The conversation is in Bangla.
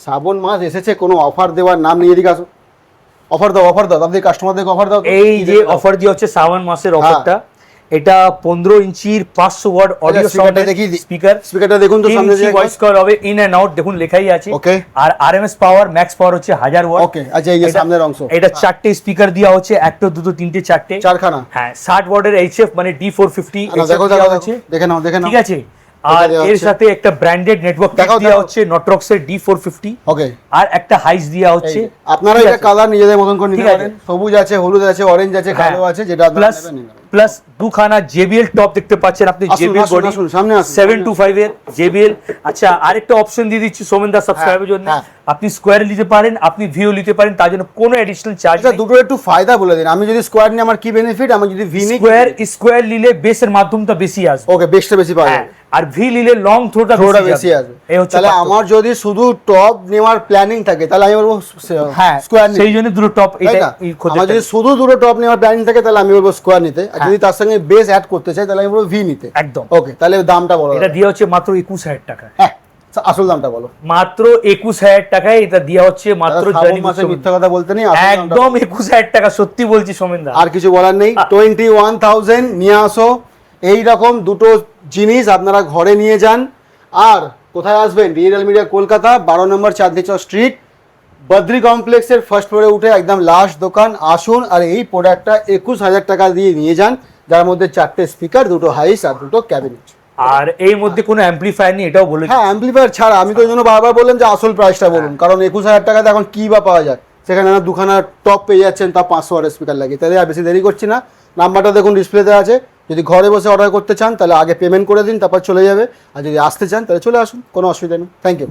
শ্রাবণ মাস এসেছে, কোনো অফার দেওয়ার নাম নিয়ে দিকে আসো। অফার দাও, অফার দাও, তাদের কাস্টমারদেরকে অফার দাও। এই যে অফার দিয়ে হচ্ছে শ্রাবণ মাসের অফারটা, এটা 15 ইঞ্চির 500 ওয়াট অডিও সাউন্ড স্পিকার। স্পিকারটা দেখুন তো সামনে যে ভয়েস কল হবে, ইন এন্ড আউট দেখুন লেখাই আছে। ওকে। আর আরএমএস পাওয়ার ম্যাক্স পাওয়ার হচ্ছে 1000 ওয়াট। ওকে, আচ্ছা এই যে সামনের অংশ, এটা 4টে স্পিকার দেওয়া হচ্ছে, একটা দুটো তিনটে চারটে, চারখানা। হ্যাঁ 60 ওয়াটের এইচএফ মানে D450 দেখো দেখো দেখে নাও, দেখে নাও, ঠিক আছে। আর এর সাথে একটা ব্র্যান্ডেড নেটওয়ার্ক দেওয়া হচ্ছে নটরক্সের D450। ওকে। আর একটা হাইস দেওয়া হচ্ছে। আপনারা এটা কালার নিজেদের মতন করে নিতে পারেন, সবুজ আছে, হলুদ আছে, অরেঞ্জ আছে, কালো আছে, যেটা আপনারা নেবেন। প্লাস দুখানা JBL টপ দেখতে পাচ্ছেন আপনি, JBL বডি সামনে আসুন, 725 এর JBL। আচ্ছা আরেকটা অপশন দিয়ে দিচ্ছি সোমেনদা সাবস্ক্রাইবের জন্য, আপনি স্কোয়ার নিতে পারেন, আপনি ভিও নিতে পারেন, তার জন্য কোনো এডিশনাল চার্জ নেই। দুটো একটু ফায়দা বলে দিন, আমি যদি স্কোয়ার নিই আমার কি বেনিফিট, আমি যদি ভি নিই স্কোয়ার নিলে বেসের মাধ্যমটা বেশি আসবে। ওকে, বেসটা বেশি পাওয়া যাবে। আর ভি নিলে লং থ্রোটা বেশি আসবে। তাহলে আমার যদি শুধু টপ নেওয়ার প্ল্যানিং থাকে তাহলে আমি বলবো হ্যাঁ স্কোয়ার, সেই জন্য দুটো টপ। এটা আমার যদি শুধু দুটো টপ নেওয়ার প্ল্যানিং থাকে তাহলে আমি বলবো স্কোয়ার নিতে, আর যদি তার সঙ্গে বেস অ্যাড করতে চাই তাহলে আমি বলবো ভি নিতে। একদম। ওকে, তাহলে দামটা বলো। এটা দিয়ে হচ্ছে মাত্র 21000 টাকা। হ্যাঁ, আসল দামটা বলো। মাত্র 21000 টাকায় এটা দেওয়া হচ্ছে। মাত্র মিথ্যা কথা বলতে নেই, একদম 21000 টাকা, সত্যি বলছি সোমেনদা, আর কিছু বলার নেই। 21,000 নিয়ে আসো, এই রকম দুটো জিনিস আপনারা ঘরে নিয়ে যান। আর কোথায় আসবেন? ডিজিটাল মিডিয়া কলকাতা, 12 নম্বর চাঁদনি চক স্ট্রিট, বদ্রি কমপ্লেক্সের ফার্স্ট ফ্লোরে উঠে একদম লাস্ট দোকান। আসুন আর এই প্রোডাক্টটা 21,000 টাকা দিয়ে নিয়ে যান, যার মধ্যে 4টে স্পিকার, দুটো হাইস আর দুটো ক্যাবিনেট। আর এই মধ্যে কোনো অ্যাম্পলিফায়ার নেই, এটাও বলে। হ্যাঁ, অ্যাম্পলিফায়ার ছাড়া। আমি তো এই জন্য বারবার বললাম যে আসল প্রাইসটা বলুন, কারণ 21,000 টাকাতে এখন কি বা পাওয়া যায়, সেখানে না দুখানা টপ পেয়ে যাচ্ছেন, তা 500 ওয়াটের স্পিকার লাগে। তাহলে আর বেশি দেরি করছি না, নাম্বারটা দেখুন ডিসপ্লেতে আছে। যদি ঘরে বসে অর্ডার করতে চান তাহলে আগে পেমেন্ট করে দিন, তারপর চলে যাবে। আর যদি আসতে চান তাহলে চলে আসুন, কোনো অসুবিধা নেই। Thank you.